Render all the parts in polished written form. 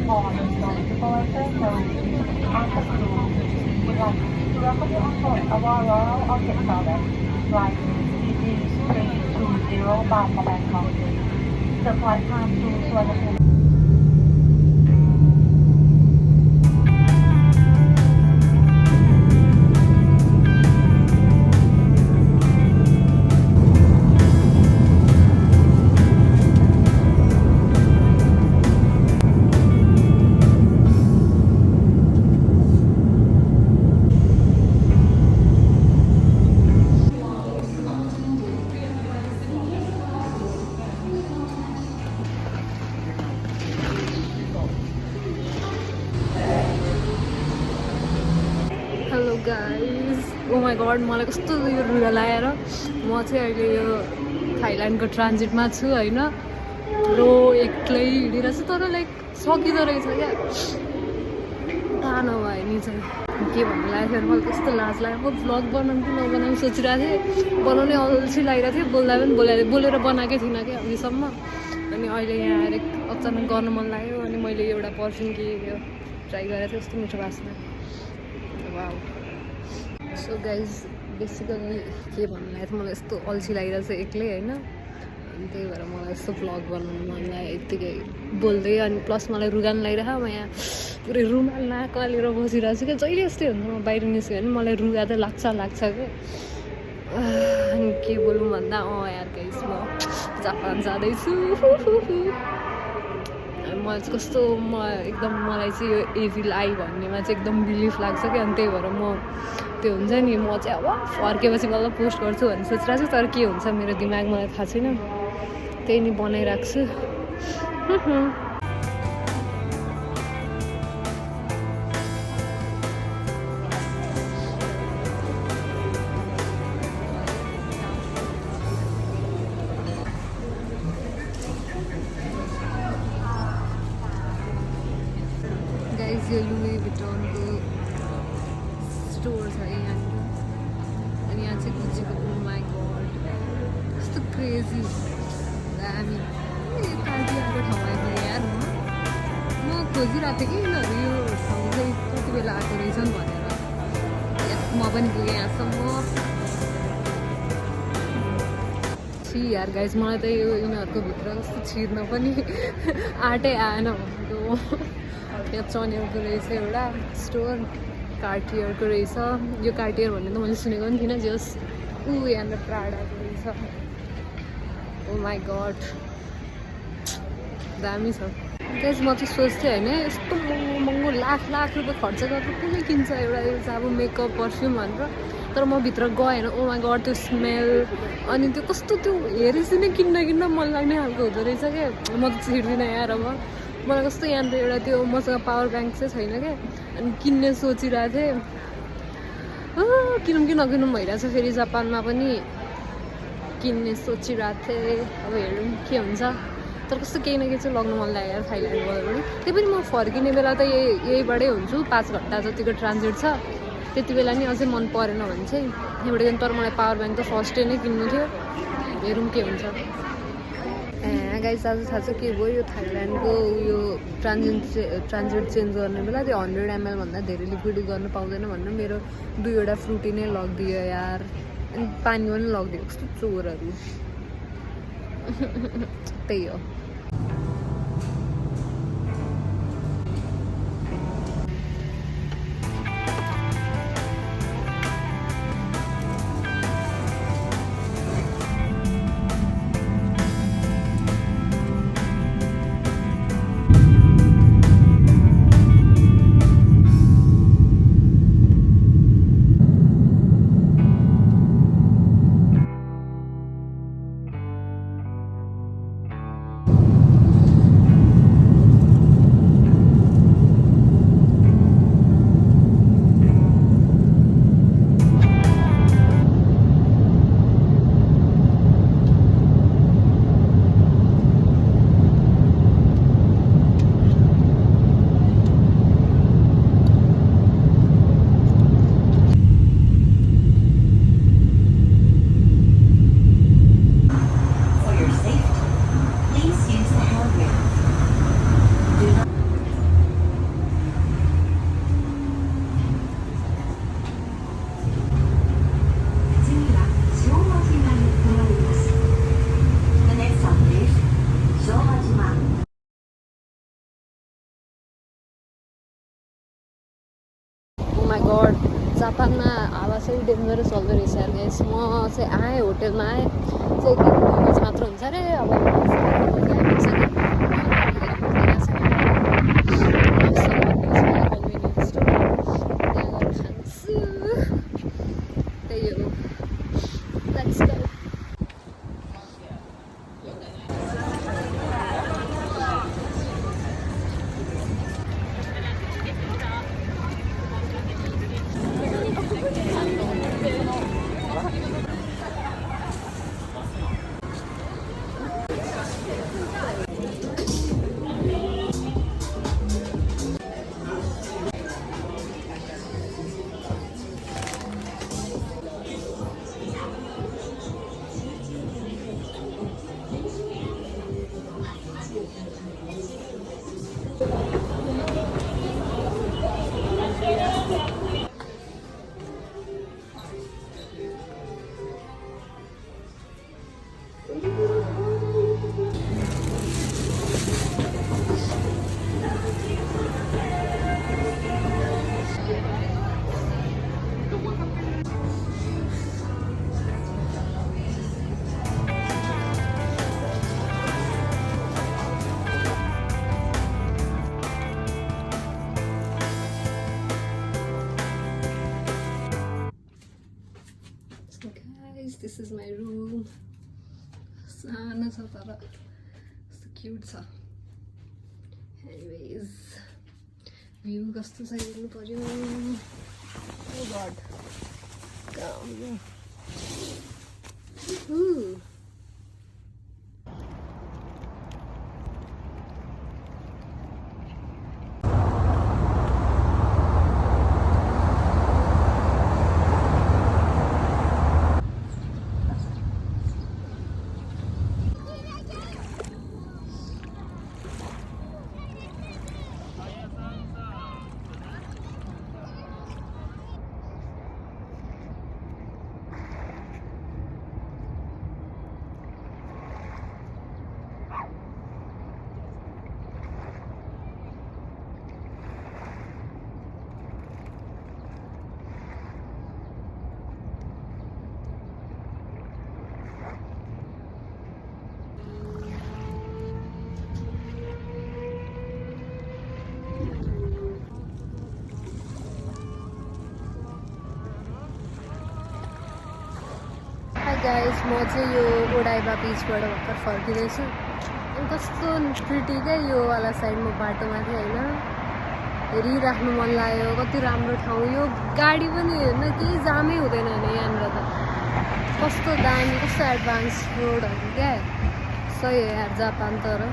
on the supervisor, so after school, would like to welcome you on board our Royal Orchid Carnival flight CG320 bound for Bangkok. The flight time to Suvarnabhumi. Hello guys oh my god मलाई कस्तो यो रुगा लगाएर म चाहिँ अहिले यो थाइल्यान्डको ट्रान्जिटमा छु होइन पुरो एक्लै हिँडिरहेको छु तर लाइक सकिँदो रहेछ क्या थाहा नभए नि चाहिँ के भन्नु लागेको थियो मलाई कस्तो लाज लाग्यो म भ्लग बनाउनु कि नबनाउनु सोचिरहेको थिएँ बनाउने अल्छी लागिरहेको थियो बोल्दा पनि बोलेर बनाएकै थिइनँ क्या अहिलेसम्म अनि अहिले यहाँ आएर अचानक गर्नु मन लाग्यो अनि मैले एउटा पर्फ्युम के ट्राई गरेको थिएँ कस्तो मिठो बास्ना वाउ सो गाइज बेसिकली के भन्नु लागेको थियो मलाई यस्तो अल्छी लागिरहेको छ एक्लै होइन अनि त्यही भएर मलाई यस्तो भ्लग बनाउनु मन लाग्यो यत्तिकै बोल्दै अनि प्लस मलाई रुगा पनि लागिरहेको म यहाँ पुरै रुमाल नाकालेर बसिरहेको छु क्या जहिले यस्तै हुन्छ म बाहिर निस्क्यो भने मलाई रुगा त लाग्छ क्या अनि के बोलौँ भन्दा यार गाइज म जापान जाँदैछु मलाई चाहिँ कस्तो एकदम मलाई चाहिँ यो एभिल आई भन्नेमा चाहिँ एकदम बिलिफ लाग्छ क्या अनि त्यही भएर म त्यो हुन्छ नि म चाहिँ अब फर्केपछि बल्ल पोस्ट गर्छु भन्ने सोचिरहेको छु तर के हुन्छ मेरो दिमाग मलाई थाहा छैन त्यही नि बनाइरहेको छु यो लुई भिट्टनको स्टोर छ यहाँनिर अनि यहाँ चाहिँ गुच्चीको माई गड कस्तो क्रेजी दामी पार्टीहरूको ठाउँ आइपुगेँ यार म खोजिरहेको थिएँ कि यिनीहरू यो ठाउँ चाहिँ कति बेला आएको रहेछन् भनेर म पनि पुगेँ यहाँसम्म छि यार गाइज मलाई त यो यिनीहरूको भित्र कस्तो छिर्न पनि आँटै आएन भनेको यहाँ चनेलको रहेछ एउटा स्टोर कार्टियरको रहेछ यो कार्टियर भन्ने त मैले सुनेको पनि थिइनँ जस यहाँनिर प्राडाको रहेछ ओ माई गड दामी छ गाइस म चाहिँ सोच्थेँ होइन यस्तो महँगो लाख रुपियाँ खर्च गरेर कुनै किन्छ एउटा यो चाहिँ अब मेकअप पर्फ्युम भनेर तर म भित्र गएँ होइन ओ माई गड त्यो स्मेल अनि त्यो कस्तो त्यो हेरेपछि नै किन्न मन लाग्ने खालको हुँदो रहेछ क्या म त छिर्दिनँ यार अब मलाई कस्तो यहाँनिर एउटा त्यो मसँग पावर ब्याङ्क चाहिँ छैन क्या अनि किन्ने सोचिरहेको थिएँ किनौँ कि नकिनौँ भइरहेछ फेरि जापानमा पनि किन्ने सोचिरहेको थिएँ अब हेरौँ के हुन्छ तर कस्तो केही न केही चाहिँ लग्नु मन लाग्यो यार थाइल्यान्डबाट पनि त्यही पनि म फर्किने बेला त यहीबाटै हुन्छु 5 घन्टा जतिको ट्रान्जिट छ त्यति बेला नि अझै मन परेन भने चाहिँ यहाँबाट गयो तर मलाई पावर ब्याङ्क त फर्स्ट डे नै किन्नु थियो हेरौँ के हुन्छ गाइस आज थाहा छ के भयो यो थाइल्यान्डको यो ट्रान्जिट चेन्ज गर्ने बेला त्यो 100 ml भन्दा धेरै लिक्विड गर्नु पाउँदैन भनेर मेरो 2वटा फ्रुटी नै लगिदियो यार अनि पानी पनि लगिदियो कस्तो चोरहरू त्यही हो माई गड जापानमा हावा चाहिँ डेन्जरस चल्दो रहेछ यार गाइस म चाहिँ आएँ होटेलमा आएँ चाहिँ एक दिन मात्र हुन्छ अरे अब त्यही हो let's go Guys, this is my room. सानो छ तर कस्तो क्युट छ एनिवेज भ्यू कस्तो छ हेर्नु पर्यो ओ गड काम गाइस म चाहिँ यो ओडाइबा बिचबाट भर्खर फर्किँदैछु अनि कस्तो प्रिटी क्या यो वाला साइडमा बाटोमा चाहिँ होइन हेरिराख्नु मन लाग्यो कति राम्रो ठाउँ यो गाडी पनि हेर्न केही जामै हुँदैन होइन यहाँनिर त कस्तो दामी कस्तो एडभान्स रोडहरू क्या सही हो यार जापान तर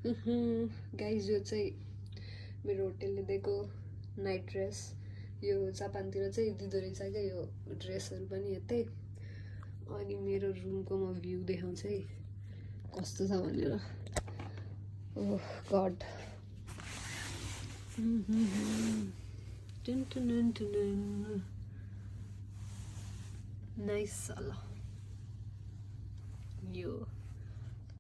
गाइज यो चाहिँ मेरो होटेलले दिएको नाइट ड्रेस। यो जापानतिर चाहिँ दिँदो रहेछ क्या यो ड्रेसहरू पनि यतै। अनि मेरो रुमको म भ्यू देखाउँछ है कस्तो छ भनेर। ओह गड। नाइस ल यो